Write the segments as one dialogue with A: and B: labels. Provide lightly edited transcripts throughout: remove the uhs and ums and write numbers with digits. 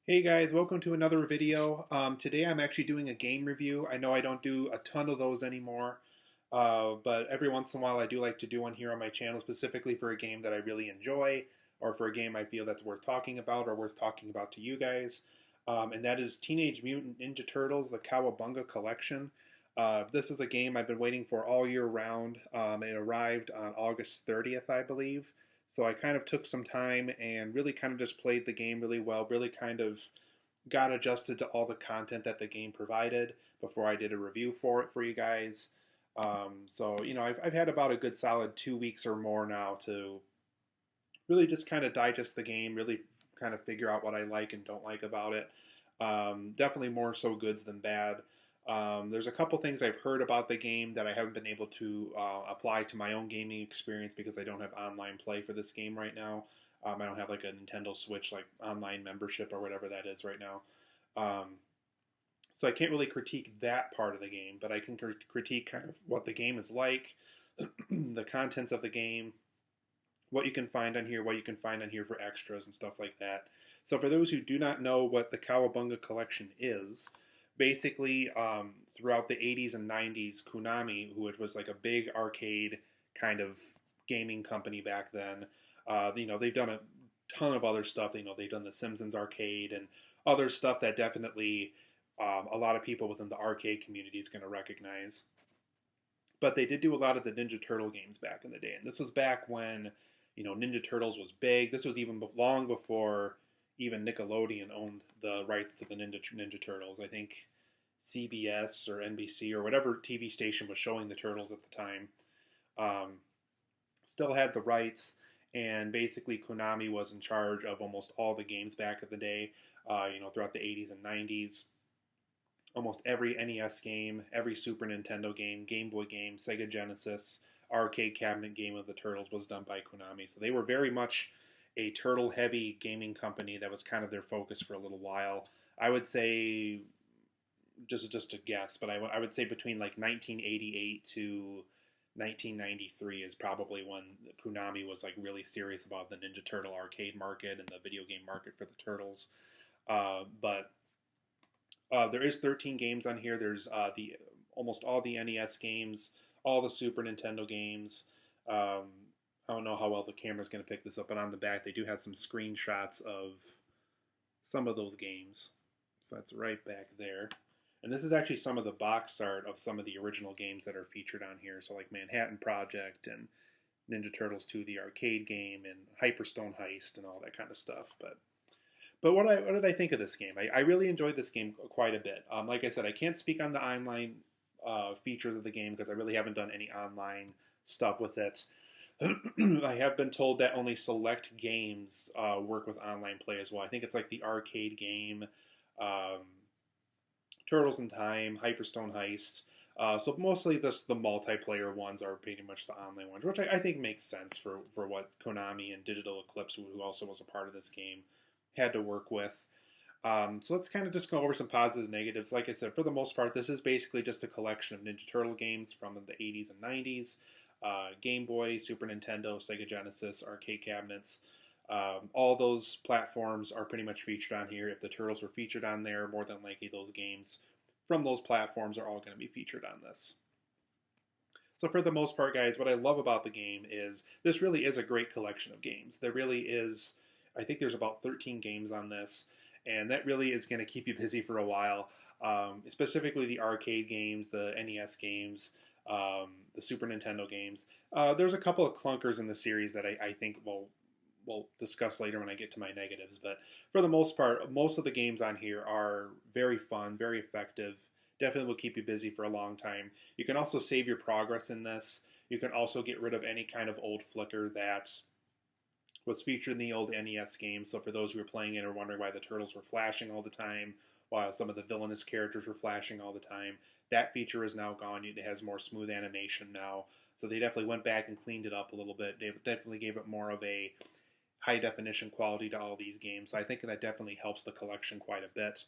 A: Hey guys, welcome to another video. Today I'm actually doing a game review. I know I don't do a ton of those anymore, but every once in a while I do like to do one here on my channel specifically for a game that I really enjoy or for a game I feel that's worth talking about or worth talking about to you guys. And that is Teenage Mutant Ninja Turtles, the Cowabunga Collection. This is a game I've been waiting for all year round. It arrived on August 30th, I believe. So I kind of took some time and really kind of just played the game really well, really kind of got adjusted to all the content that the game provided before I did a review for it for you guys. I've had about a good solid 2 weeks or more now to really just kind of digest the game, really kind of figure out what I like and don't like about it. Definitely more so goods than bad. There's a couple things I've heard about the game that I haven't been able to apply to my own gaming experience because I don't have online play for this game right now. I don't have like a Nintendo Switch like online membership or whatever that is right now. Um, so I can't really critique that part of the game, but I can critique kind of what the game is like, the contents of the game, what you can find on here, what you can find on here for extras and stuff like that. So for those who do not know what the Cowabunga collection is, basically throughout the 80s and 90s, Konami, who was like a big arcade kind of gaming company back then, they've done a ton of other stuff. They've done the Simpsons arcade and other stuff that definitely a lot of people within the arcade community is going to recognize. But they did do a lot of the Ninja Turtle games back in the day, and this was back when Ninja Turtles was big. This was even long before even Nickelodeon owned the rights to the Ninja Turtles. I think CBS or NBC or whatever TV station was showing the Turtles at the time um, still had the rights, and basically Konami was in charge of almost all the games back in the day. Throughout the 80s and 90s, almost every NES game, every Super Nintendo game, Game Boy game, Sega Genesis, arcade cabinet game of the Turtles was done by Konami. So they were very much a turtle heavy gaming company that was kind of their focus for a little while. I would say, just a guess, but I would say between like 1988 to 1993 is probably when Konami was like really serious about the Ninja Turtle arcade market and the video game market for the Turtles. But there is 13 games on here. There's the almost all the NES games, all the Super Nintendo games. Um, I don't know how well the camera's going to pick this up, but on the back they do have some screenshots of some of those games. So that's right back there. And this is actually some of the box art of some of the original games that are featured on here. So like Manhattan Project and Ninja Turtles 2, the arcade game, and Hyperstone Heist and all that kind of stuff. But what did I think of this game? I really enjoyed this game quite a bit. Like I said, I can't speak on the online features of the game because I really haven't done any online stuff with it. I have been told that only select games work with online play as well. I think it's like the arcade game, um, Turtles in Time, Hyperstone Heist. So mostly the multiplayer ones are pretty much the online ones, which I think makes sense for what Konami and Digital Eclipse, who also was a part of this game, had to work with. So let's kind of just go over some positives and negatives. Like I said, for the most part, this is basically just a collection of Ninja Turtle games from the 80s and 90s. Game Boy, Super Nintendo, Sega Genesis, arcade cabinets. All those platforms are pretty much featured on here. If the Turtles were featured on there, more than likely those games from those platforms are all going to be featured on this. So for the most part, guys, what I love about the game is this really is a great collection of games. There really is, I think there's about 13 games on this, and that really is going to keep you busy for a while. Specifically the arcade games, the NES games, the Super Nintendo games. There's a couple of clunkers in the series that I think we'll discuss later when I get to my negatives. But for the most part, most of the games on here are very fun, very effective. Definitely will keep you busy for a long time. You can also save your progress in this. You can also get rid of any kind of old flicker that was featured in the old NES games. So for those who are playing it or wondering why the turtles were flashing all the time, while some of the villainous characters were flashing all the time, that feature is now gone. It has more smooth animation now. So they definitely went back and cleaned it up a little bit. They definitely gave it more of a high definition quality to all these games. So I think that definitely helps the collection quite a bit.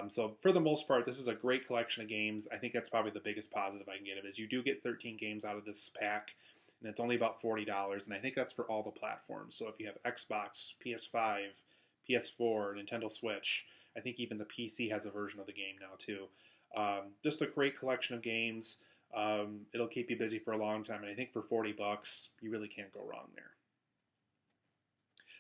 A: So for the most part, this is a great collection of games. I think that's probably the biggest positive I can get of it is you do get 13 games out of this pack, and it's only about $40, and I think that's for all the platforms. So if you have Xbox, PS5, PS4, Nintendo Switch. I think even the PC has a version of the game now too. Just a great collection of games. It'll keep you busy for a long time, and I think for $40, you really can't go wrong there.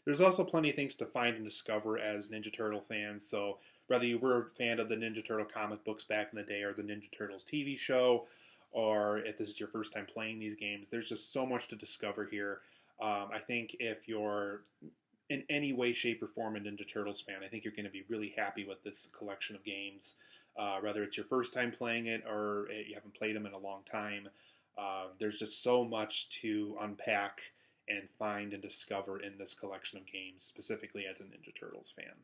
A: There's also plenty of things to find and discover as Ninja Turtle fans. So whether you were a fan of the Ninja Turtle comic books back in the day or the Ninja Turtles TV show, or if this is your first time playing these games, there's just so much to discover here. I think if you're in any way, shape, or form a Ninja Turtles fan, I think you're going to be really happy with this collection of games. Whether it's your first time playing it or you haven't played them in a long time, there's just so much to unpack and find and discover in this collection of games, specifically as a Ninja Turtles fan.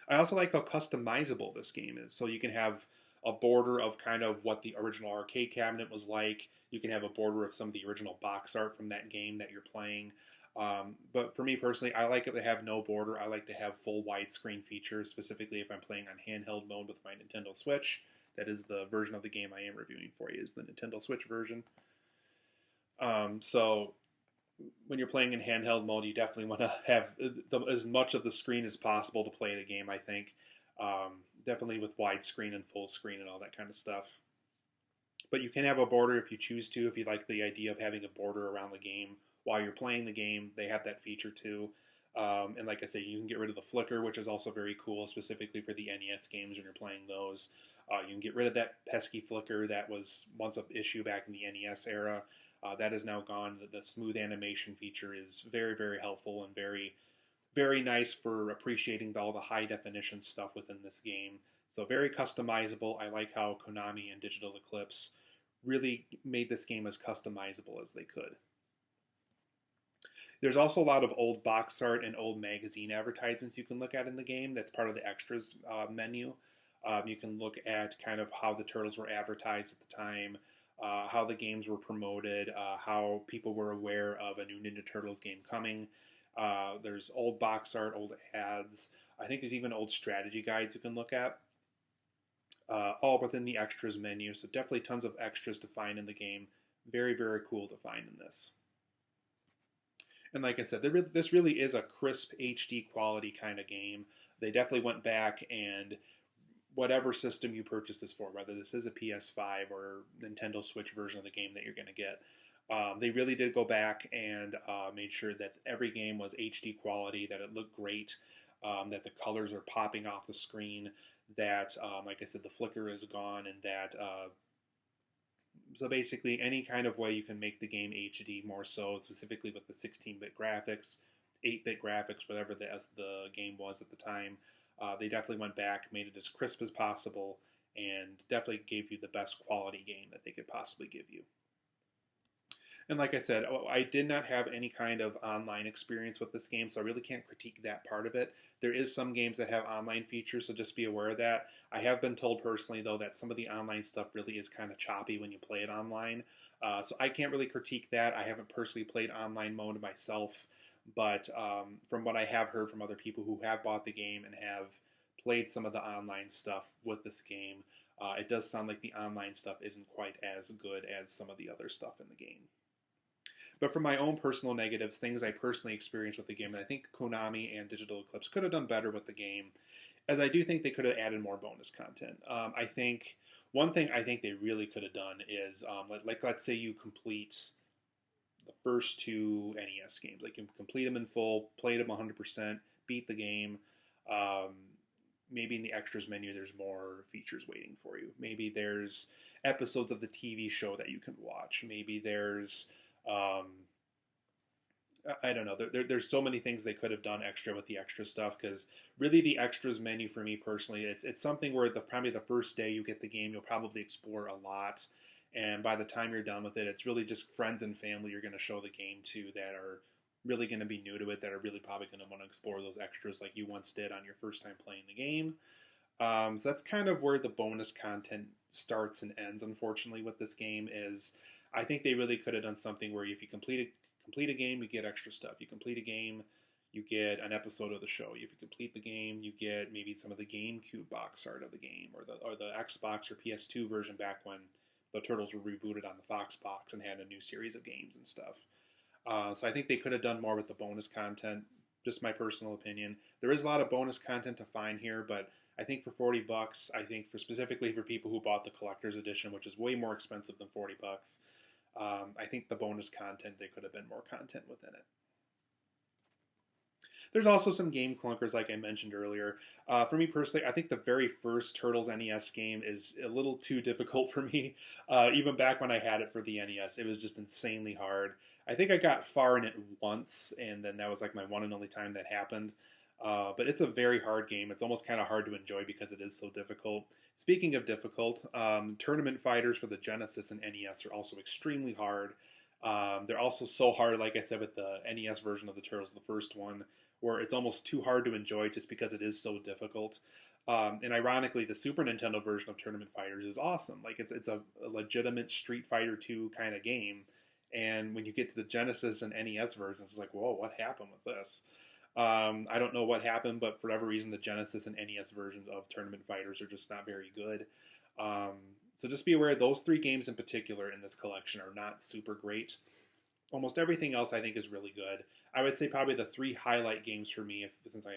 A: I also like how customizable this game is. So you can have a border of kind of what the original arcade cabinet was like. You can have a border of some of the original box art from that game that you're playing. But for me personally, I like it to have no border. I like to have full widescreen features, specifically if I'm playing on handheld mode with my Nintendo Switch. That is the version of the game I am reviewing for you, is the Nintendo Switch version. So when you're playing in handheld mode, you definitely want to have as much of the screen as possible to play the game, I think. Definitely with widescreen and full screen and all that kind of stuff. But you can have a border if you choose to, if you like the idea of having a border around the game while you're playing the game. They have that feature too. And like I say, you can get rid of the flicker, which is also very cool, specifically for the NES games when you're playing those. You can get rid of that pesky flicker that was once an issue back in the NES era. That is now gone. The smooth animation feature is very, very helpful and very, very nice for appreciating all the high definition stuff within this game. So very customizable. I like how Konami and Digital Eclipse really made this game as customizable as they could. There's also a lot of old box art and old magazine advertisements you can look at in the game. That's part of the extras menu. You can look at kind of how the Turtles were advertised at the time, how the games were promoted, how people were aware of a new Ninja Turtles game coming. There's old box art, old ads. I think there's even old strategy guides you can look at, all within the extras menu. So definitely tons of extras to find in the game. Very, very cool to find in this. And like I said, this really is a crisp HD quality kind of game. They definitely went back and whatever system you purchase this for, whether this is a PS5 or Nintendo Switch version of the game that you're going to get, they really did go back and made sure that every game was HD quality, that it looked great, that the colors are popping off the screen, that, like I said, the flicker is gone, and that, so basically any kind of way you can make the game HD more so, specifically with the 16-bit graphics, 8-bit graphics, whatever the game was at the time. They definitely went back, made it as crisp as possible, and definitely gave you the best quality game that they could possibly give you. And like I said, I did not have any kind of online experience with this game, so I really can't critique that part of it. There is some games that have online features, so just be aware of that. I have been told personally, though, that some of the online stuff really is kind of choppy when you play it online. So I can't really critique that. I haven't personally played online mode myself, but from what I have heard from other people who have bought the game and have played some of the online stuff with this game, it does sound like the online stuff isn't quite as good as some of the other stuff in the game. But for my own personal negatives, things I personally experienced with the game, and I think Konami and Digital Eclipse could have done better with the game, as I do think they could have added more bonus content. I think one thing I think they really could have done is, like let's say you complete the first two NES games, like you complete them in full, played them 100%, beat the game. Maybe in the extras menu, there's more features waiting for you. Maybe there's episodes of the TV show that you can watch. Maybe there's I don't know. There's so many things they could have done extra with the extra stuff, because really the extras menu for me personally, it's something where probably the first day you get the game, you'll probably explore a lot, and by the time you're done with it, it's really just friends and family you're going to show the game to that are really going to be new to it, that are really probably going to want to explore those extras like you once did on your first time playing the game. So that's kind of where the bonus content starts and ends, unfortunately, with this game. Is I think they really could have done something where if you complete a game, you get extra stuff. You complete a game, you get an episode of the show. If you complete the game, you get maybe some of the GameCube box art of the game, or the Xbox or PS2 version back when the Turtles were rebooted on the Fox box and had a new series of games and stuff. So I think they could have done more with the bonus content. Just my personal opinion. There is a lot of bonus content to find here, but I think for 40 bucks, I think for specifically for people who bought the collector's edition, which is way more expensive than 40 bucks, I think the bonus content, there could have been more content within it. There's also some game clunkers, like I mentioned earlier. For me personally, I think the very first Turtles NES game is a little too difficult for me. Even back when I had it for the NES, it was just insanely hard. I think I got far in it once, and then that was like my one and only time that happened. But it's a very hard game. It's almost kind of hard to enjoy because it is so difficult. Speaking of difficult, tournament fighters for the Genesis and NES are also extremely hard. They're also so hard, like I said, with the NES version of the Turtles, the first one, where it's almost too hard to enjoy just because it is so difficult. And ironically, the Super Nintendo version of Tournament Fighters is awesome. Like it's a legitimate Street Fighter 2 kind of game. And when you get to the Genesis and NES versions, it's like, whoa, what happened with this? I don't know what happened, but for whatever reason, the Genesis and NES versions of Tournament Fighters are just not very good. So just be aware, those three games in particular in this collection are not super great. Almost everything else I think is really good. I would say probably the three highlight games for me, since I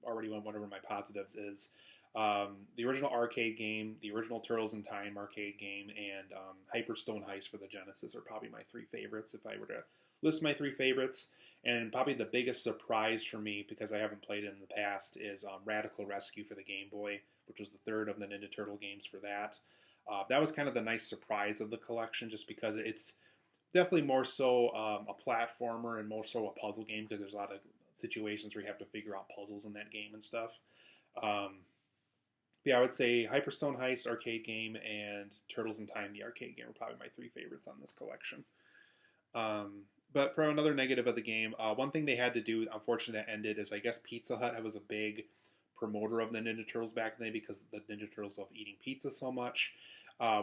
A: already went over my positives, is the original arcade game, the original Turtles in Time arcade game, and Hyperstone Heist for the Genesis are probably my three favorites if I were to list my three favorites. And probably the biggest surprise for me, because I haven't played it in the past, is Radical Rescue for the Game Boy, which was the third of the Ninja Turtle games for that. That was kind of the nice surprise of the collection, just because it's definitely more so a platformer and more so a puzzle game, because there's a lot of situations where you have to figure out puzzles in that game and stuff. Yeah, I would say Hyperstone Heist arcade game and Turtles in Time, the arcade game, are probably my three favorites on this collection. But for another negative of the game, one thing they had to do, unfortunately, that ended is I guess Pizza Hut was a big promoter of the Ninja Turtles back then because the Ninja Turtles love eating pizza so much.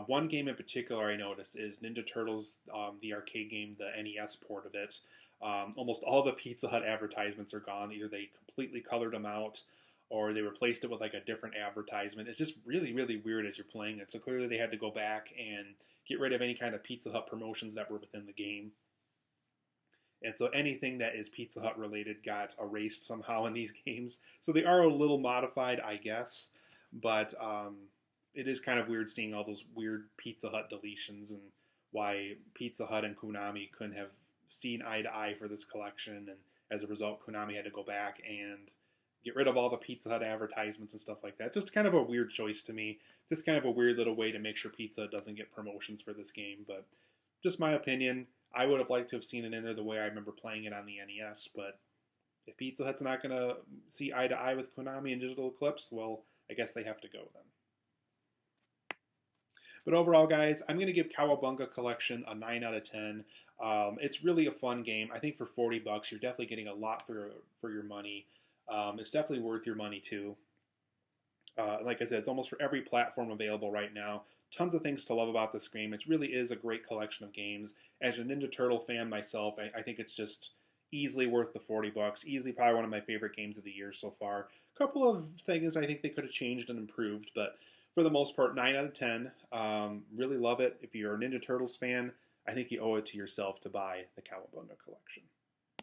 A: One game in particular I noticed is Ninja Turtles, the arcade game, the NES port of it. Almost all the Pizza Hut advertisements are gone. Either they completely colored them out or they replaced it with like a different advertisement. It's just really, really weird as you're playing it. So clearly they had to go back and get rid of any kind of Pizza Hut promotions that were within the game. And so anything that is Pizza Hut related got erased somehow in these games. So they are a little modified, I guess. But it is kind of weird seeing all those weird Pizza Hut deletions and why Pizza Hut and Konami couldn't have seen eye to eye for this collection. And as a result, Konami had to go back and get rid of all the Pizza Hut advertisements and stuff like that. Just kind of a weird choice to me. Just kind of a weird little way to make sure Pizza Hut doesn't get promotions for this game. But just my opinion. I would have liked to have seen it in there the way I remember playing it on the NES, but if Pizza Hut's not going to see eye to eye with Konami and Digital Eclipse, well, I guess they have to go then. But overall, guys, I'm going to give Cowabunga Collection a 9 out of 10. It's really a fun game. I think for 40 bucks, you're definitely getting a lot for your money. It's definitely worth your money, too. Like I said, it's almost for every platform available right now. Tons of things to love about this game. It really is a great collection of games. As a Ninja Turtle fan myself, I think it's just easily worth the 40 bucks. Easily probably one of my favorite games of the year so far. A couple of things I think they could have changed and improved, but for the most part, 9 out of 10. Really love it. If you're a Ninja Turtles fan, I think you owe it to yourself to buy the Cowabunga collection.